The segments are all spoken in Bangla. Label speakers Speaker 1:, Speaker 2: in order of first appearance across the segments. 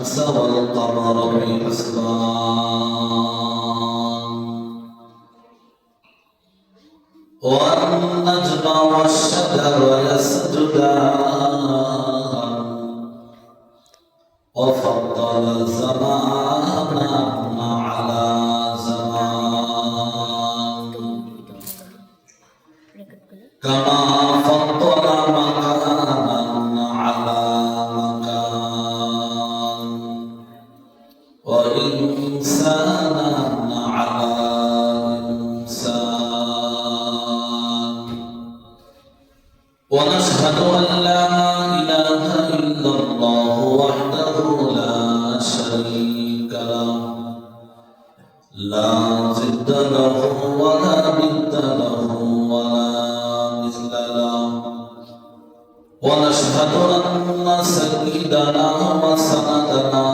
Speaker 1: والشمس والقمر بحسبان والنجم والشجر يسجدان وفضل زمانا على زمان كما فضل مكانا على مكان وإنسانا على إنسان ونشهد أن لا إله إلا الله وحده لا شريك له لا ضد له ولا ند له ولا مثل له ونشهد أن سيدنا وسندنا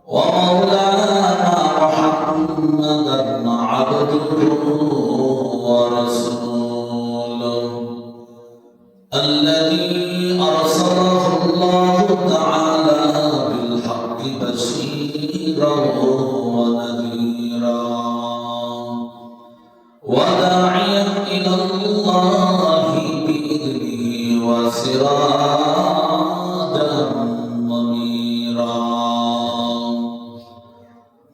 Speaker 1: ومولانا محمدا عبده ورسوله الذي أرسله الله تعالى بالحق بشيرا ونذيرا وداعيا إلى الله بإذنه وسراجا منيرا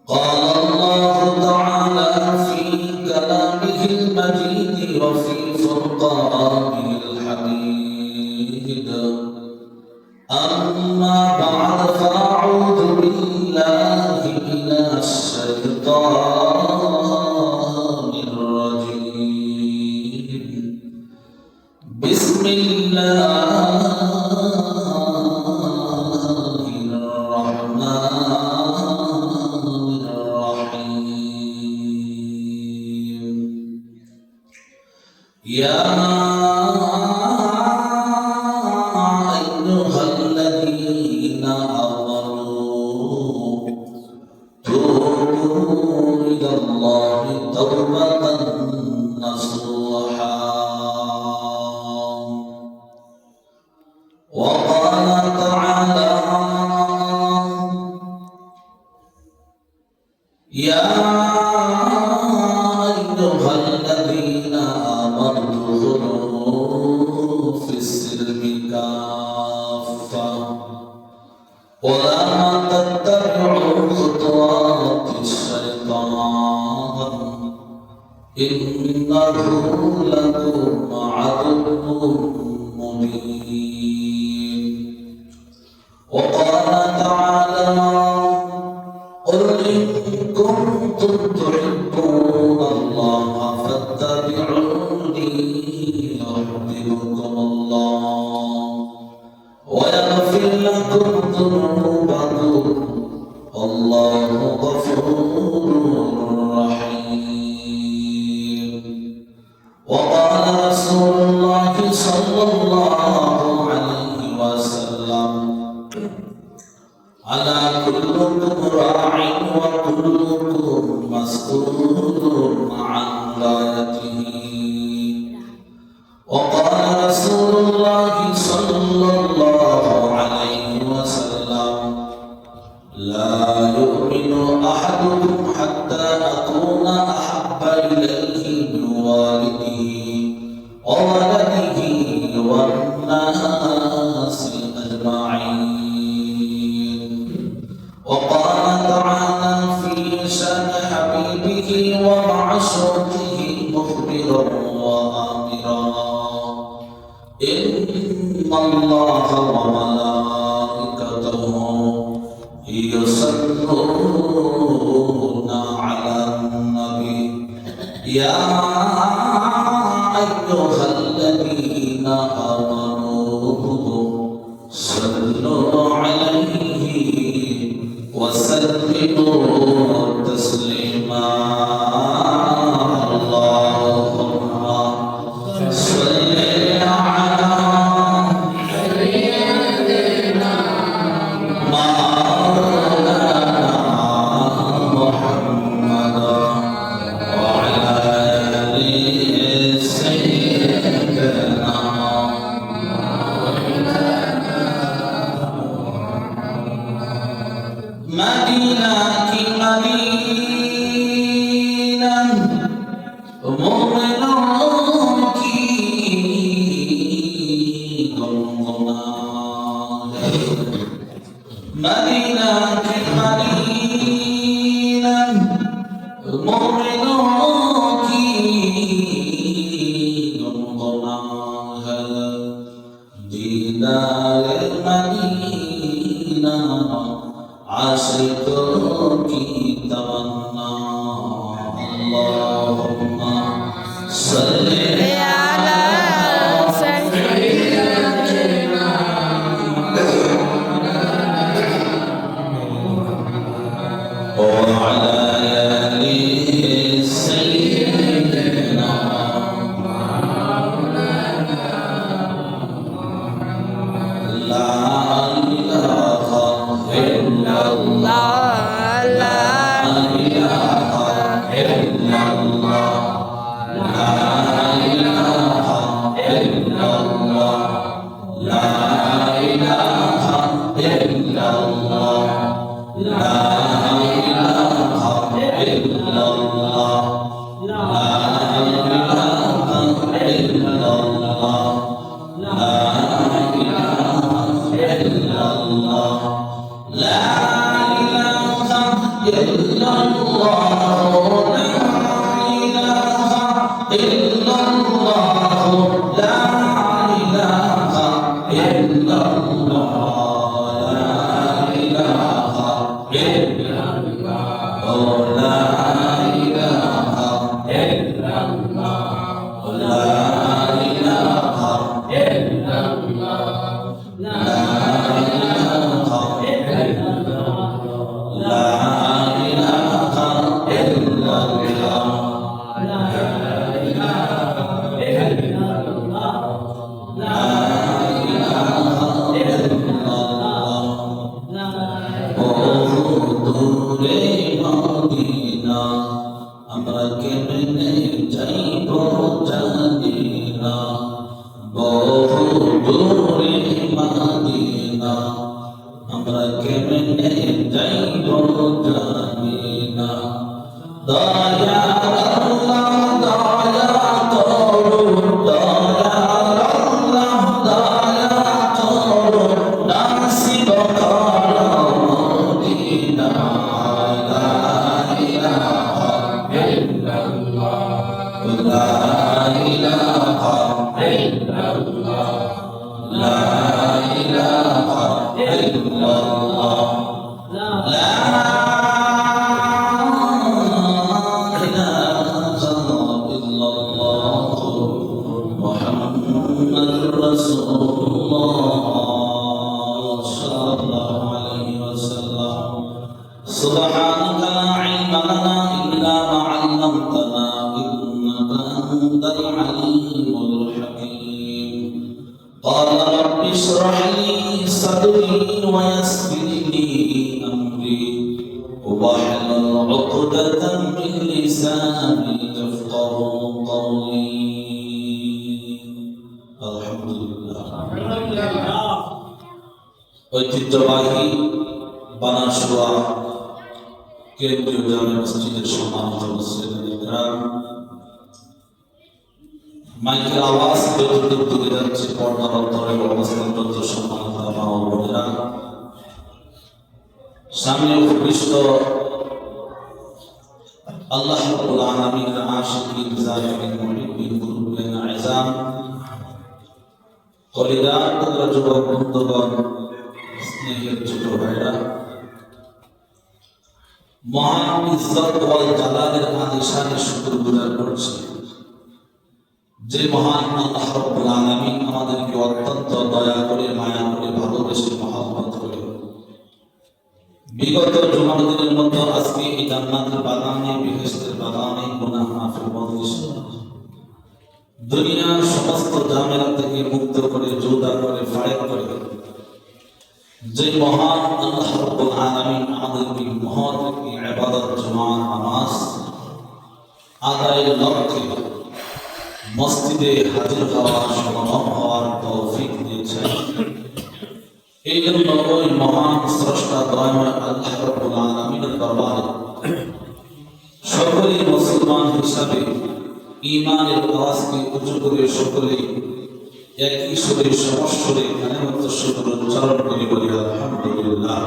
Speaker 1: قال الله تعالى في كلامه المجيد وفي فرقانه الحميد أما بعد فأعوذ بالله من الشيطان الرجيم بسم الله الرحمن الرحيم يا أيها الذين آمنوا توبوا إلى الله توبة نصوحا وقال تعالى يا أيها الذين آمنوا ادخلوا في السلم كافة ولا تتبعوا خطوات الشيطان إنه لكم عدو مبين وقال تعالى قل إن كنتم تحبون الله فاتبعوني يحببكم الله ويغفر لكم ذنوبكم والله غفور رحيم وقال رسول الله صلى الله عليه وسلم على كلكم راع وكلكم مسؤول عن رعيته وقال رسول الله صلى الله عليه وسلم لا يؤمن أحدكم حتى أكون أحب إليه من والده وولده والناس أجمعين وقال تعالى في شأن حبيبه ومعشوقه مخبرا وآمرا إن الله وملائكته يصلون على النبي يا أيها الذين آمنوا صلوا عليه وسلموا تسليما اللهم صل على سيدنا مولانا محمد وعلى آل سيدنا मदीना की मदीना मोमिनों की गुनगुना है मदीना की मदीना मोमिनों की गुनगुना है दीदार मदीना आशिकों की तमन्ना अल्लाहुम्मा सल्ली अला सय्यिदिना व अला आलि सय्यिदिना ला इलाहा इल्लल्लाह سبحانك لا علم لنا إلا ما علمتنا إنك أنت العليم الحكيم قال رب اشرح لي صدري ويسر لي أمري واحلل عقدة من لساني يفقهوا قولي الحمد لله ঐতিহ্যবাহী বানাসুয়া কেন্দ্রীয় জামে মসজিদের সম্মানিত মুসলিম মাইকের আওয়াজ যতদূর দূরে যাচ্ছে পর্দার অন্তরে অবস্থানরত সম্মানিত মা ও বোনেরা, সামনে উপবিষ্ট আল্লাহ রাব্বুল আলামিনের আশিকিন জাকিরিন মুহিব্বিন মুরব্বিন আযম কলিজার টুকরা যুবক বন্ধুগণ, স্নেহের ছোট ভাইরা, মহান ইজ্জত ওয়াল জালালের আদিশানে শুকরগুজার করছি যে মহান আল্লাহ রাব্বুল আলামিন আমাদেরকে অত্যন্ত দয়া করে, মায়া করে, ভালোবেসে, মহব্বত করে বিগত জুমার দিনের মতো আজকে এই জান্নাতের বাগানে, বেহেশতের বাগানে গুনাহ মাফের মজলিসে দুনিয়ার সমস্ত ঝামেলা থেকে মুক্ত করে, জোদা করে, ফারেক করে যে মহান আল্লাহ রাব্বুল আলামিন আমাদেরকে মহৎ একটি ইবাদত জুমার নামাজ আদায়ের লক্ষ্যে মসজিদে হাজির হওয়ার, সমাগম হওয়ার তৌফিক দিয়েছেন। এই জন্য ওই মহান স্রষ্টা দয়াময় আল্লাহ রাব্বুল আলামিনের দরবারে সকলেই মুসলমান হিসাবে ঈমানের আওয়াজকে উঁচু করে সকলেই একই সুরে সমস্বরে কালেমাত শুকর উচ্চারণ করে বলি আলহামদুলিল্লাহ।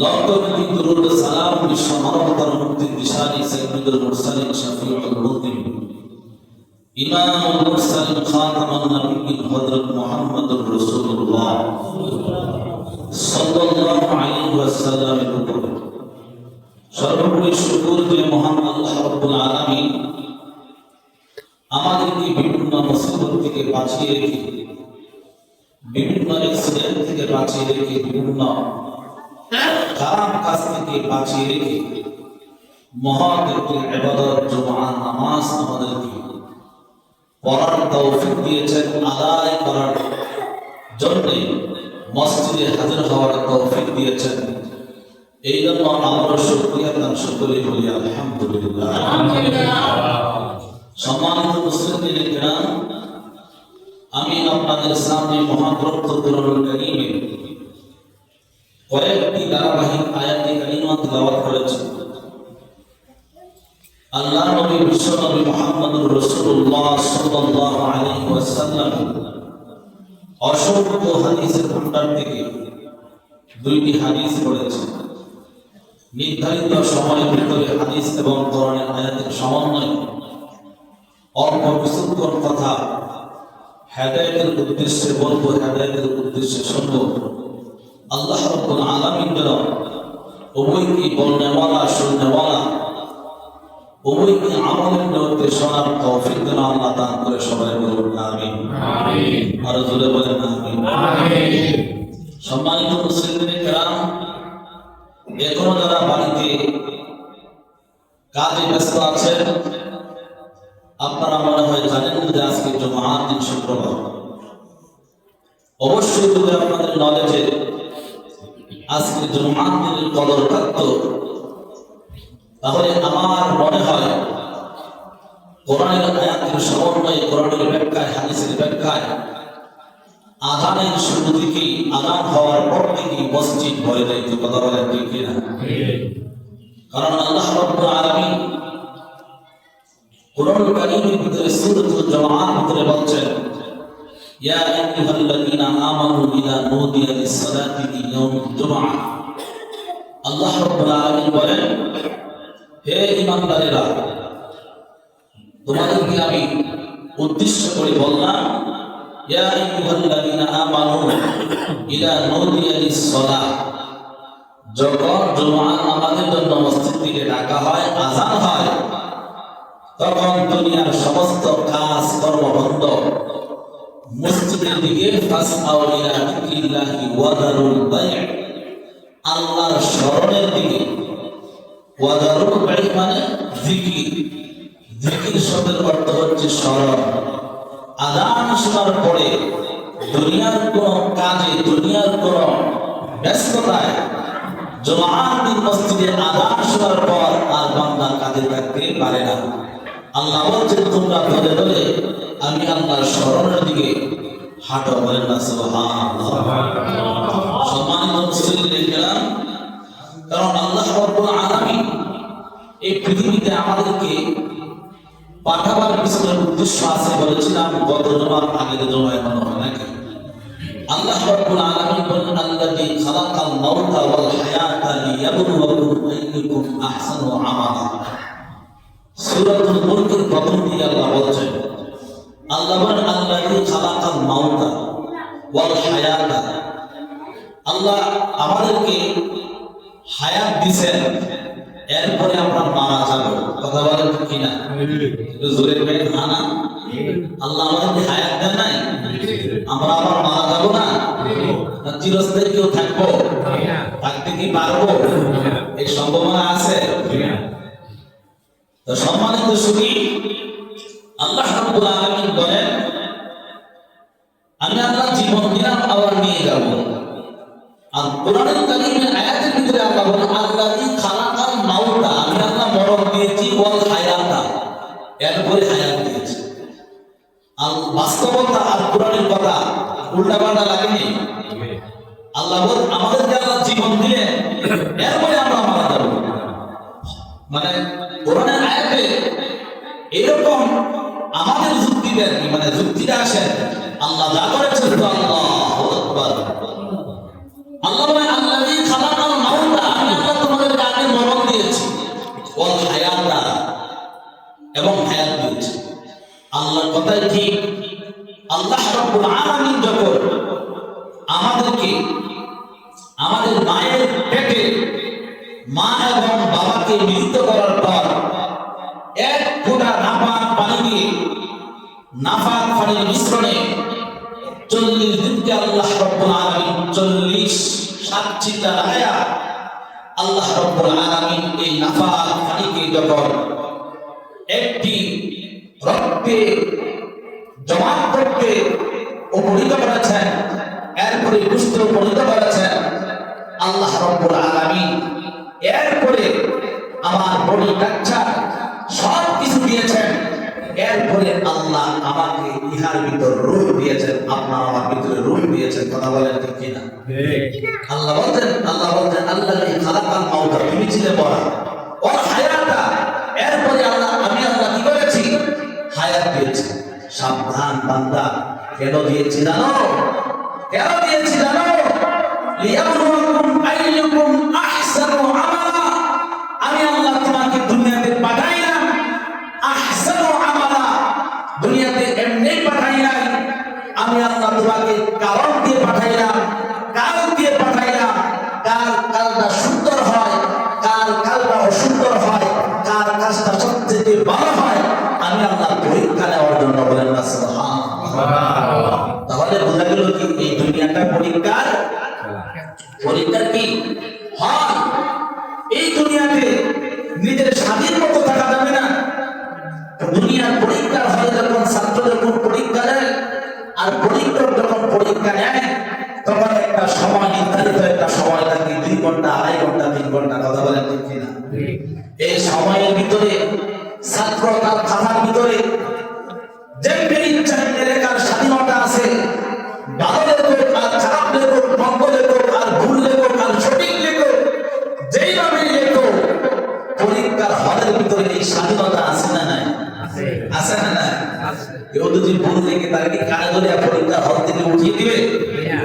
Speaker 1: লক্ষ কোটি দরুদ সালাম বিশ্ব মানবতার মুক্তির দিশারি সাইয়্যিদুল মুরসালিন শফিউল মুযনিবিন ইমামুল মুরসালিন খাতামুন নবিয়্যিন হযরত মুহাম্মদুর রাসূলুল্লাহ সাল্লাল্লাহু আলাইহি ওয়াসাল্লামের উপর সর্বোপরি শুকর যে মহান আল্লাহ রাব্বুল আলামিন আমাদেরকে বিভিন্ন মুসিবত থেকে বাঁচিয়ে রেখে, বিভিন্ন অ্যাক্সিডেন্ট থেকে বাঁচিয়ে রেখে, বিভিন্ন খারাপ কাজ থেকে বাঁচিয়ে রেখে মহান একটি ইবাদত জুমআ নামাজ আমাদেরকে পড়ার তৌফিক দিয়েছেন, আদায় করার জন্য মসজিদে হাজির হওয়ার তৌফিক দিয়েছেন। এই জন্য আমরা শুকরিয়া তার সকলেই বলি আলহামদুলিল্লাহ। সম্মানিত মুসলিমিন কিরাম, আমি আপনাদের সামনে মহাগ্রন্থ কুরআনুল কারীমের কয়েকটি ধারাবাহিক আয়াতে কারিমা তিলাওয়াত করেছি। আল্লাহ নবী বিশ্ব নবী মুহাম্মদুর রাসূলুল্লাহ সাল্লাল্লাহু আলাইহি ওয়াসাল্লাম অসংখ্য হাদিসের ভান্ডার থেকে দুইটি হাদিস পড়েছি। নির্ধারিত সময়ের ভিতরে হাদিস এবং কোরআনের আয়াতের সমন্বয় অল্প কিছুক্ষণ কথা হেদায়েতের উদ্দেশ্যে বলবো, হেদায়েতের উদ্দেশ্যে শুনবো। আল্লাহ রাব্বুল আলামিন যেন উভয়কে বলনেওয়ালা শুননেওয়ালা উভয়কে আমলের নিয়তে শোনার তৌফিক যেন আল্লাহ দান করে। সবাই বলুন আমিন। আর জোরে বলেন আমিন। সম্মানিত মুসলিমিন কিরাম, এখনো যারা বাড়িতে কাজে ব্যস্ত আছেন, আপনারা মনে হয় জানেন যে আজকে জুমার দিন, শুক্রবার। অবশ্যই যদি আপনাদের নলেজে আজকে জুমার দিনের কদর থাকতো, তাহলে আমার মনে হয় কোরআনের আয়াতের সমন্বয়ে, কোরআনের ব্যাখ্যায়, হাদিসের ব্যাখ্যায় আযানের শুরু থেকেই, আযান হওয়ার পর থেকেই মসজিদ ভরে যাইত। কথা বলেন ঠিক কিনা? কারণ আল্লাহ রাব্বুল আলামিন কুরআনুল কারীমের ভিতরে সূরাতুল জুমআর ভিতরে বলছেন, ইয়া আইয়ুহাল্লাযীনা আমানু ইযা নুদিয়া লিস-সালাতি মিন ইয়াউমিল জুমআহ। আল্লাহ রাব্বুল আলামিন বলেন, হে ঈমানদারেরা, তোমাদেরকে আমি উদ্দেশ্য করে বললাম, ইয়া আইয়ুহাল্লাযীনা আমানু ইযা নুদিয়া লিস-সালাহ। যখন জুমআ নামাজের জন্য মসজিদ থেকে ডাকা হয়, আযান হয়, তখন দুনিয়ার সমস্ত কাজ কর্ম বন্ধ, মসজিদের দিকে ফাসআউ ইলা যিকরিল্লাহি ওয়া যারুল বাই', আল্লাহর স্মরণের দিকে। ওয়া যারুল বাই' মানে জিকির। জিকির শব্দের অর্থ হচ্ছে স্মরণ। আযান শোনার পরে দুনিয়ার কোন কাজে, দুনিয়ার কোন ব্যস্ততায় জুমআর দিন মসজিদে আযান শোনার পর আর বান্দা কাজে থাকতে পারে না। আল্লাহ বলছেন, তোমরা ধরে ধরে আমি আল্লাহর স্মরণের দিকে হাঁটো। বলেন না সুবহানাল্লাহ। সম্মানিত মুসলিমিন কিরাম, কারণ আল্লাহ রাব্বুল আলামিন এই পৃথিবীতে আমাদেরকে পাঠাবার পিছনে উদ্দেশ্য আছে। বলেছিলাম গত জুমার আগের জুমায়, মনে হয় নাকি? আল্লাহ রাব্বুল আলামিন বলেন, আল্লাযী খালাকাল মাউতা ওয়াল হায়াতা লিয়াবলুয়াকুম আইয়ুকুম আহসানু আমালা। সূরাতুল মুলকের প্রথম দিকে আল্লাহ বলছেন, আল্লাহ বলেন, আল্লাযী খালাকাল মাউতা ওয়াল হায়াতা। আল্লাহ আমাদেরকে হায়াত দিয়েছেন, এরপরে আমরা মারা যাব। কথা বলেন কি না? জোরে বলেন না না। আল্লাহ আমাদেরকে হায়াত দেন নাই, আমরা আবার মারা যাব না? চিরস্থায়ী কেউ থাকবো? থাকতে কি পারবো? এই সম্ভাবনা আছে? তো সম্মানিত সুধী, আল্লাহ রাব্বুল আলামিন বলেন, আমি আল্লাহ জীবন দিলাম, আবার নিয়ে যাব। আর কোরআনুল কারীমের আয়াতের ভিতরে আল্লাহ বলেন, আল্লাযী খালাকাল মাউতা, আমি আল্লাহ মরণ দিয়েছি, ওয়াল হায়াতা, এরপরে হায়াত দিয়েছি। আর বাস্তবতা আর কোরআনের কথা উল্টাপাল্টা লাগেনি? আল্লাহ বল আমাদেরকে আল্লাহ জীবন দিয়ে এরপরে আমরা মারা যাব। মানে কোরআনের আয়াতে এরকম আমাদের যুক্তি দেন, মানে যুক্তিটা আসে আল্লাহ যা করেছেন তো আল্লাহু আকবার। আল্লাহ বলে আল্লাযী খালাকাল মাউতা, আমি আল্লাহ তোমাদেরকে আগে মরণ দিয়েছি, ওয়াল হায়াতা, এবং হায়াত দিয়েছি। আল্লাহর কথাই ঠিক। আল্লাহ রাব্বুল আলামিন যখন আমাদেরকে আমাদের মায়ের পেটে মা এবং বাবাকে মিলিত করার পর এক ফোঁটা নাপাক পানি দিয়ে নাপাক পানির মিশ্রণে 40 দিনকে আল্লাহ রাব্বুল আলামিন 40 সাতচিল্লা লাগায়া আল্লাহ রাব্বুল আলামিন এই নাপাক পানিকে যখন একটি রক্তে জমাট করতে উপনীত করেছেন, এরপরে গুস্ত উপনীত করেছেন আল্লাহ রাব্বুল আলামিন, এরপরে আমার বডি কাচ্চা সব কিছু দিয়েছেন, এরপরে আল্লাহ আমাকে ইহার ভিতর রূহ দিয়েছেন, আপনার আমার ভিতরে রূহ দিয়েছেন। কথা বলেন ঠিক কিনা? আল্লাহ বলতেন আল্লাযী খালাকাল মাউতা, তুমি ছিলে বলা, ওয়াল হায়াতা, এরপরে আমি আল্লাহ কি করেছি? হায়াত দিয়েছি। সাবধান বান্দা, কেন দিয়েছি জানো? কেন দিয়েছি জানো? লিয়াবলুয়াকুম আইয়ুকুম আহসানু আমালা। আমি আল্লাহ তোমাকে দুনিয়াতে পাঠাইলাম আহসানু আমালা, দুনিয়াতে এমনি পাঠাই নাই। আমি আল্লাহ তোমাকে কারণ দিয়ে পাঠাইলাম, কাল দিয়ে পাঠাইলাম। কার কালটা সুন্দর হয়, কার কালটা অসুন্দর হয়, কার কাজটা সবচেয়ে ভালো হয়, আমি আল্লাহ পরীক্ষা নেওয়ার জন্য। বলেন না সুবহানাল্লাহ। তাহলে বোঝা গেল কি এই দুনিয়াটা পরীক্ষার কি হয়? এই দুনিয়াতে নিজের স্বাধীন মতো থাকা যাবে না। দুনিয়ার পরীক্ষার হলে যখন ছাত্র যখন পরীক্ষা দেয় আর পরীক্ষক যখন পরীক্ষা নেয়, তখন একটা সময় নির্ধারিত, একটা সময় থাকে 2 ঘন্টা, 2.5 ঘন্টা, 3 ঘন্টা। কথা বলেন ঠিক কিনা? এই সময়ের ভিতরে ছাত্র তার খাতার ভিতরে যেমনি ইচ্ছা লেখার স্বাধীনতা আছে। ভালো লেখক আর খারাপ লেখক, মন্দ লেখক আর ভুল লেখক আর সঠিক লেখক, যেইভাবে লেখক, পরীক্ষার হলের ভিতরে এই স্বাধীনতা আছে না নাই? আছে না নাই? কেউ যদি ভুল লেখে তাকে কি কানে ধরে পরীক্ষার হল থেকে উঠিয়ে দিবে?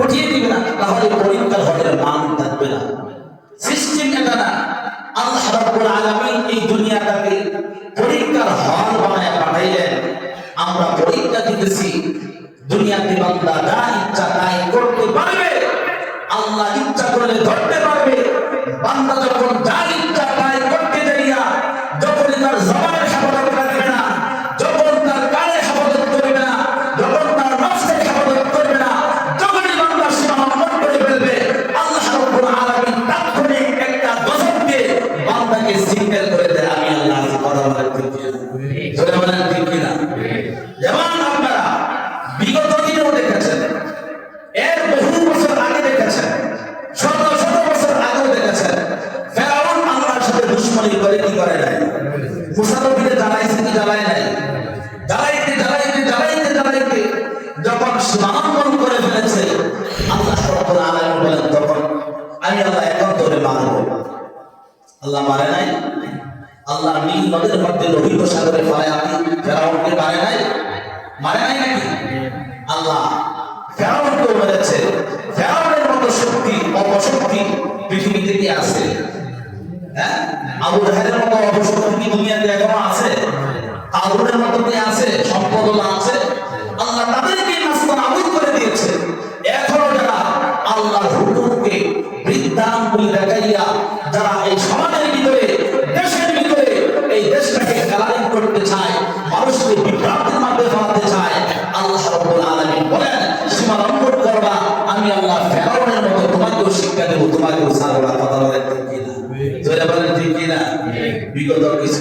Speaker 1: উঠিয়ে দিবে না। তাহলে পরীক্ষার হলের মান থাকবে না। সিস্টেম এটা না। আল্লাহ রাব্বুল আলামিন এই দুনিয়াটাকে পরীক্ষার হল বানায় পাঠাইলেন। আমরা পরীক্ষা দিতেছি। দুনিয়াতে বান্দা যা ইচ্ছা তাই করতে পারবে, আল্লাহ ইচ্ছা করলে ধরতে পারবে। বান্দা যখন যা ইচ্ছা তাই করতে যাইয়া যখন তার জবানের হেফাজত রাখবে না, যখন তার কানের হেফাজত করবে না, যখন তার নফসের হেফাজত করবে না, যখনই বান্দা সীমা লঙ্ঘন করে ফেলবে, আল্লাহ রাব্বুল আলামিন তাৎক্ষণিক একটা গজব দিয়ে বান্দাকে সিঙ্গেল করে দেয়। আমি আল্লাহ কথা বলেন ঠিক কিনা? জোরে বলেন ঠিক কিনা? যেমন আপনারা বিগত দিনেও দেখেছেন, এর বহু বছর আগে দেখেছেন, শত শত বছর আগেও দেখেছেন, ফেরাউন আল্লাহর সাথে দুশমনি করে কি করে নাই? মুসা নবীকে জ্বালাইছে কি জ্বালায় নাই? জ্বালাইতে যখন সীমালঙ্ঘন করে ফেলেছে, আল্লাহ রাব্বুল আলামিন বলেন তখন আমি আল্লাহ এখন ধরে মারব। আল্লাহ মারে নাই? আল্লাহ নীল নদের মধ্যে লোহিত সাগরে ফেলায় আমি ফেরাউনকে মারে নাই? মারে নাই নাকি? আল্লাহ ফেরাউনকেও মেরেছে। ফেরাউনের মতো শক্তি, অপশক্তি পৃথিবীতে কি আছে? হ্যাঁ, আবু জাহেলের মতো অপশক্তি কি দুনিয়াতে এখনো আছে? কারুনের মতো কি আছে? সম্পদ আছে? আল্লাহ তাদেরকে নাস্তানাবুদ করে দিয়েছে। এখনো যারা আল্লাহর হুকুমকে বৃদ্ধাঙ্গুলি দেখাইয়া যারা এই সমাজের ভিতরে, দেশের ভিতরে এই দেশটাকে কালারিং করতে চায়, মানুষকে বিভ্রান্তির মধ্যে ফেলাতে চায়, আল্লাহ রাব্বুল আলামিন বলেন সীমা লঙ্ঘন করবা, আমি আল্লাহ ফেরাউনের মতো তোমাকেও শিক্ষা দেব, তোমাকেও ছাড়ব না। কথা বলেন ঠিক কিনা? জোরে বলেন ঠিক কিনা? বিগত কিছু